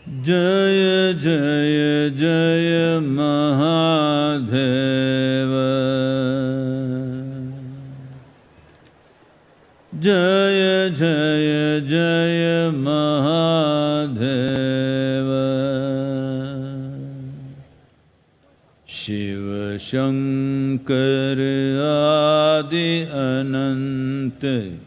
Jaya Jaya Jaya Mahadeva. Jaya Jaya Jaya Mahadeva. Shiva Shankar Adi Ananta.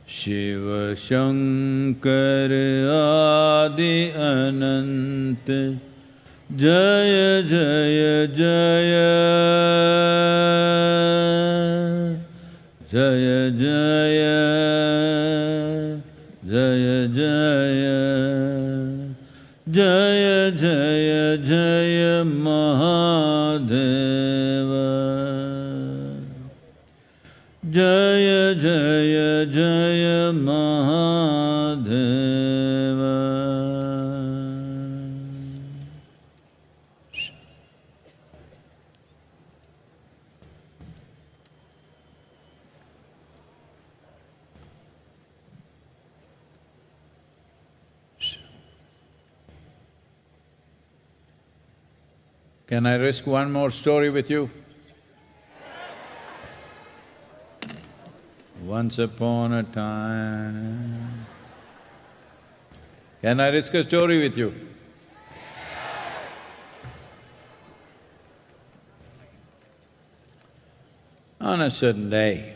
Shiva Shankar Adi Ananta. Jaya Jaya Jaya Jaya Jaya Jaya Jaya Jaya Jaya Jaya Mahadeva. Jaya Jaya Jaya Mahadeva. Can I risk one more story with you? Once upon a time… Can I risk a story with you? On a certain day,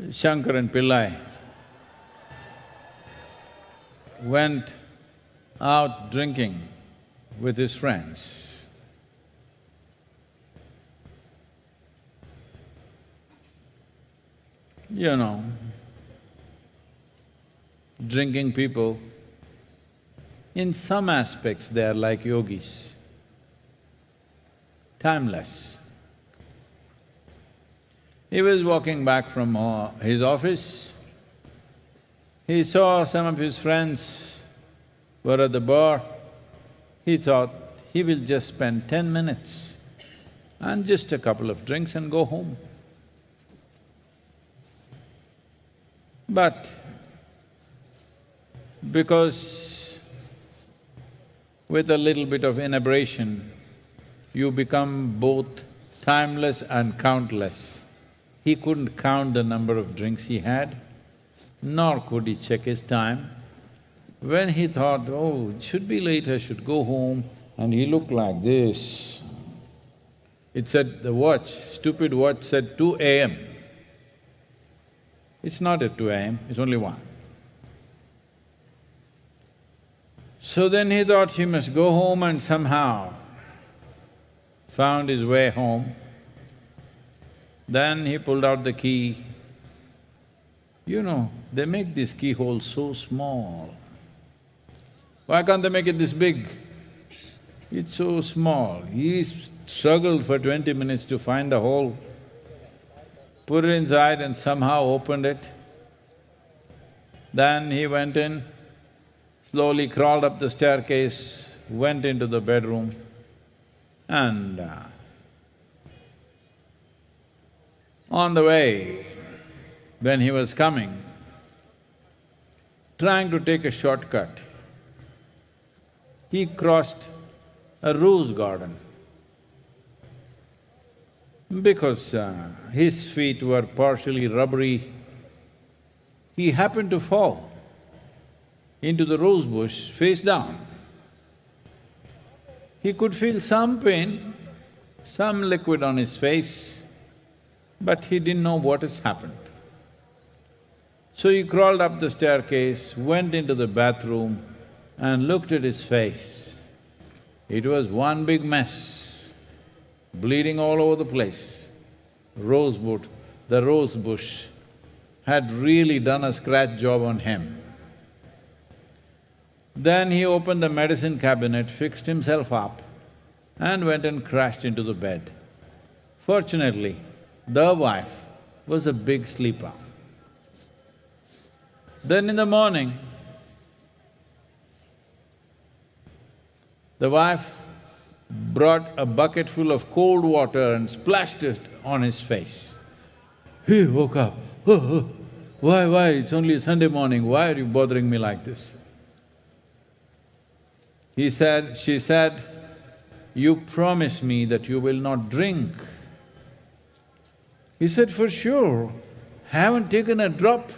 Shankaran Pillai went out drinking with his friends. You know, drinking people, in some aspects they are like yogis, timeless. He was walking back from his office. He saw some of his friends were at the bar. He thought he will just spend 10 minutes and just a couple of drinks and go home. But because with a little bit of inebriation, you become both timeless and countless. He couldn't count the number of drinks he had, nor could he check his time. When he thought, oh, it should be late, I should go home, and he looked like this. It said, the watch, stupid watch said 2 a.m. It's not at 2 a.m., it's only 1. So then he thought he must go home and somehow found his way home. Then he pulled out the key. You know, they make this keyhole so small. Why can't they make it this big? It's so small. He struggled for 20 minutes to find the hole, put it inside and somehow opened it. Then he went in, slowly crawled up the staircase, went into the bedroom and on the way, when he was coming, trying to take a shortcut, he crossed a rose garden. Because his feet were partially rubbery, he happened to fall into the rose bush face down. He could feel some pain, some liquid on his face, but he didn't know what has happened. So he crawled up the staircase, went into the bathroom and looked at his face. It was one big mess, bleeding all over the place. The rose bush had really done a scratch job on him. Then he opened the medicine cabinet, fixed himself up and went and crashed into the bed. Fortunately, the wife was a big sleeper. Then in the morning, the wife brought a bucket full of cold water and splashed it on his face. He woke up, Why? It's only a Sunday morning, why are you bothering me like this? She said, you promise me that you will not drink. He said, for sure, haven't taken a drop.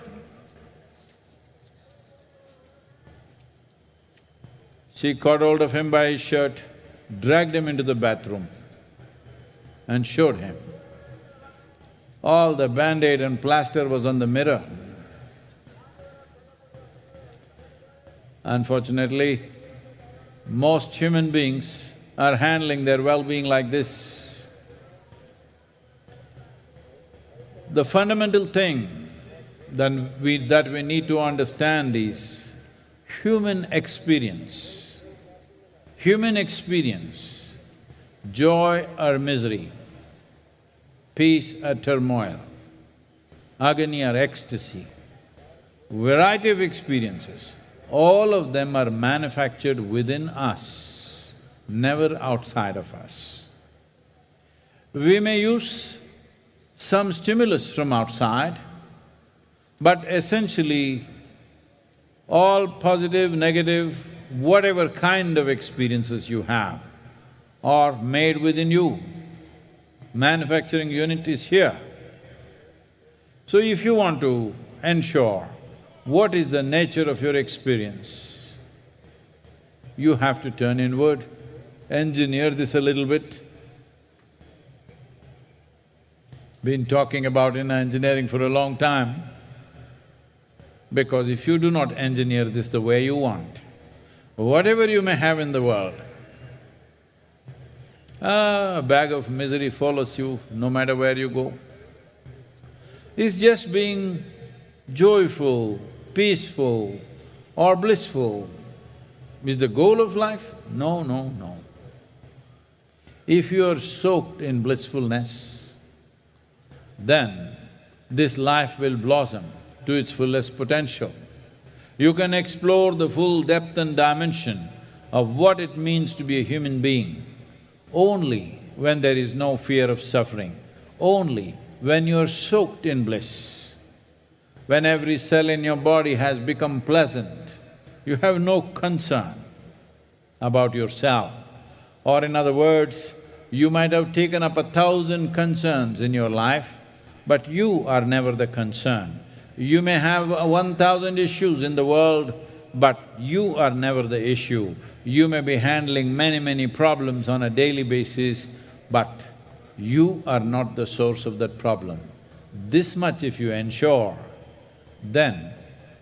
She caught hold of him by his shirt, dragged him into the bathroom and showed him. All the band-aid and plaster was on the mirror. Unfortunately, most human beings are handling their well-being like this. The fundamental thing that we need to understand is human experience. Human experience, joy or misery, peace or turmoil, agony or ecstasy, variety of experiences, all of them are manufactured within us, never outside of us. We may use some stimulus from outside, but essentially all positive, negative, whatever kind of experiences you have are made within you. Manufacturing unit is here. So if you want to ensure what is the nature of your experience, you have to turn inward, engineer this a little bit. Been talking about inner engineering for a long time, because if you do not engineer this the way you want, whatever you may have in the world, a bag of misery follows you no matter where you go. Is just being joyful, peaceful or blissful is the goal of life? No, no, no. If you are soaked in blissfulness, then this life will blossom to its fullest potential. You can explore the full depth and dimension of what it means to be a human being only when there is no fear of suffering, only when you're soaked in bliss. When every cell in your body has become pleasant, you have no concern about yourself. Or in other words, you might have taken up 1,000 concerns in your life, but you are never the concern. You may have 1,000 issues in the world, but you are never the issue. You may be handling many problems on a daily basis, but you are not the source of that problem. This much if you ensure, then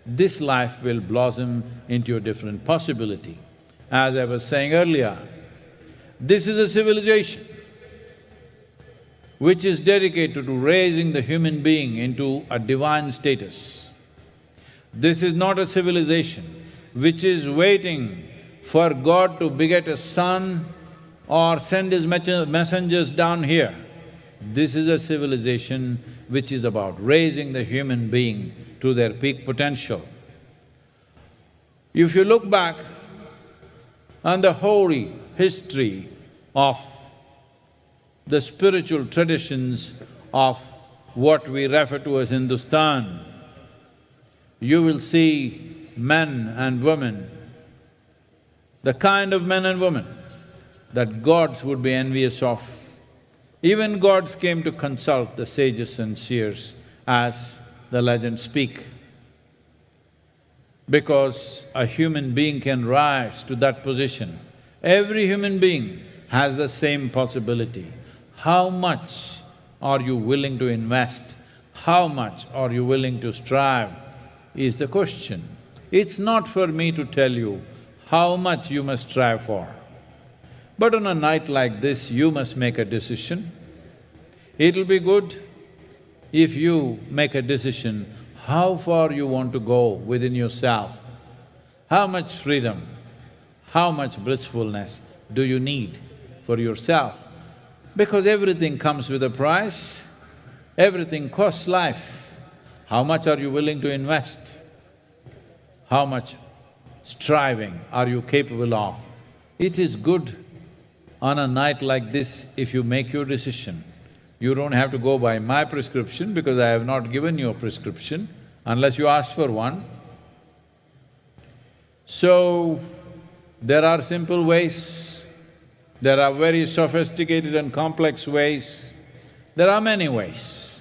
this life will blossom into a different possibility. As I was saying earlier, this is a civilization which is dedicated to raising the human being into a divine status. This is not a civilization which is waiting for God to beget a son or send his messengers down here. This is a civilization which is about raising the human being to their peak potential. If you look back on the hoary history of the spiritual traditions of what we refer to as Hindustan, you will see men and women, the kind of men and women that gods would be envious of. Even gods came to consult the sages and seers, as the legends speak. Because a human being can rise to that position, every human being has the same possibility. How much are you willing to invest? How much are you willing to strive is the question. It's not for me to tell you how much you must strive for. But on a night like this, you must make a decision. It'll be good if you make a decision how far you want to go within yourself, how much freedom, how much blissfulness do you need for yourself. Because everything comes with a price, everything costs life. How much are you willing to invest? How much striving are you capable of? It is good on a night like this if you make your decision. You don't have to go by my prescription because I have not given you a prescription. unless you ask for one. So, there are simple ways, there are very sophisticated and complex ways, there are many ways.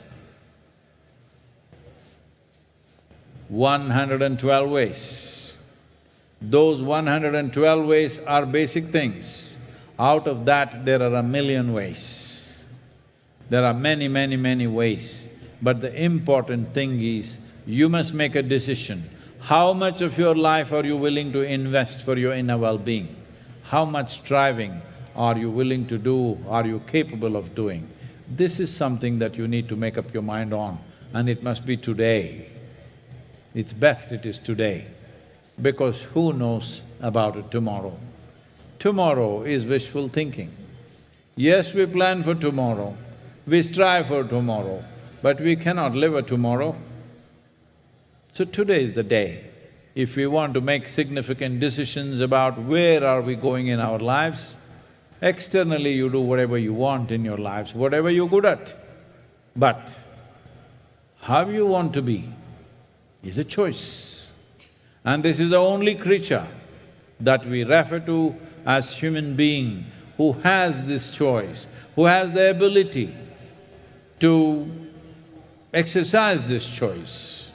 112 ways. Those 112 ways are basic things. Out of that, there are a million ways. There are many ways. But the important thing is, you must make a decision. How much of your life are you willing to invest for your inner well-being? How much striving are you willing to do, are you capable of doing? This is something that you need to make up your mind on, and it must be today. It's best it is today, because who knows about it tomorrow? Tomorrow is wishful thinking. Yes, we plan for tomorrow, we strive for tomorrow, but we cannot live a tomorrow. So today is the day. If we want to make significant decisions about where are we going in our lives, externally you do whatever you want in your lives, whatever you're good at. But how you want to be is a choice. And this is the only creature that we refer to as human being who has this choice, who has the ability to exercise this choice.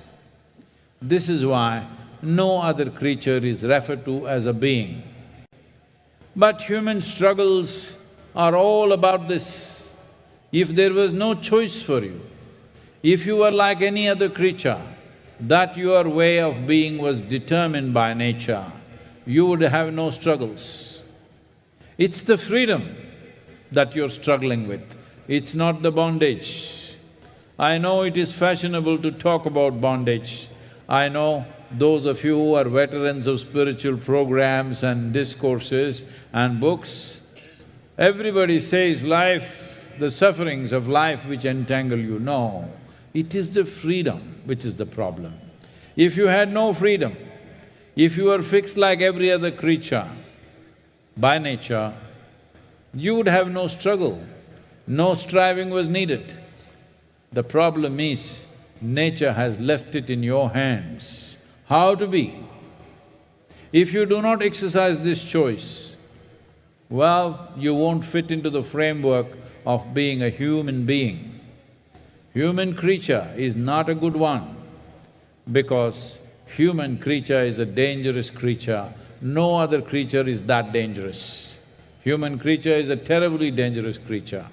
This is why no other creature is referred to as a being. But human struggles are all about this. If there was no choice for you, if you were like any other creature, that your way of being was determined by nature, you would have no struggles. It's the freedom that you're struggling with, it's not the bondage. I know it is fashionable to talk about bondage. I know those of you who are veterans of spiritual programs and discourses and books, everybody says life, the sufferings of life which entangle you. No, it is the freedom which is the problem. If you had no freedom, if you were fixed like every other creature by nature, you would have no struggle, no striving was needed. The problem is, nature has left it in your hands, how to be. If you do not exercise this choice, well, you won't fit into the framework of being a human being. Human creature is not a good one, because human creature is a dangerous creature. No other creature is that dangerous. Human creature is a terribly dangerous creature,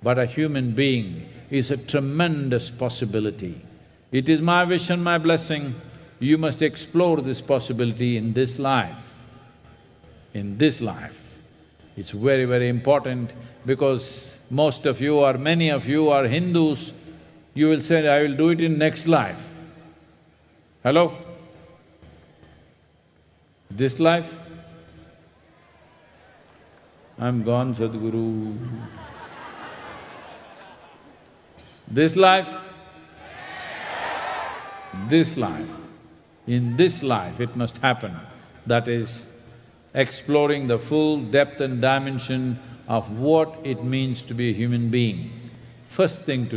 but a human being is a tremendous possibility. It is my wish and my blessing, you must explore this possibility in this life. In this life. It's very important, because most of you or many of you are Hindus, you will say, I will do it in next life. Hello? This life? I'm gone, Sadhguru. This life? This life. In this life it must happen. That is, exploring the full depth and dimension of what it means to be a human being. First thing to